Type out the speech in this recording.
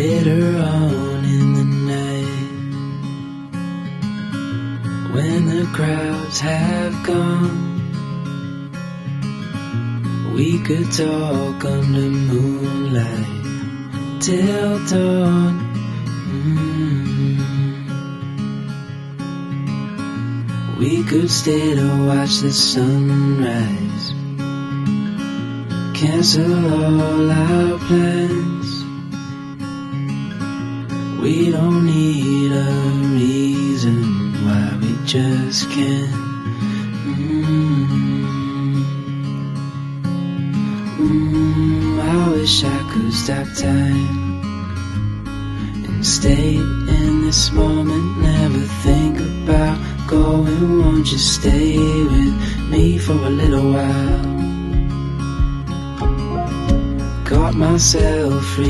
Later on in the night, when the crowds have gone, we could talk under moonlight till dawn. We could stay to watch the sunrise, cancel all our plans. We don't need a reason why we just can't. I wish I could stop time and stay in this moment, never think about going. Won't you stay with me for a little while? Got myself free.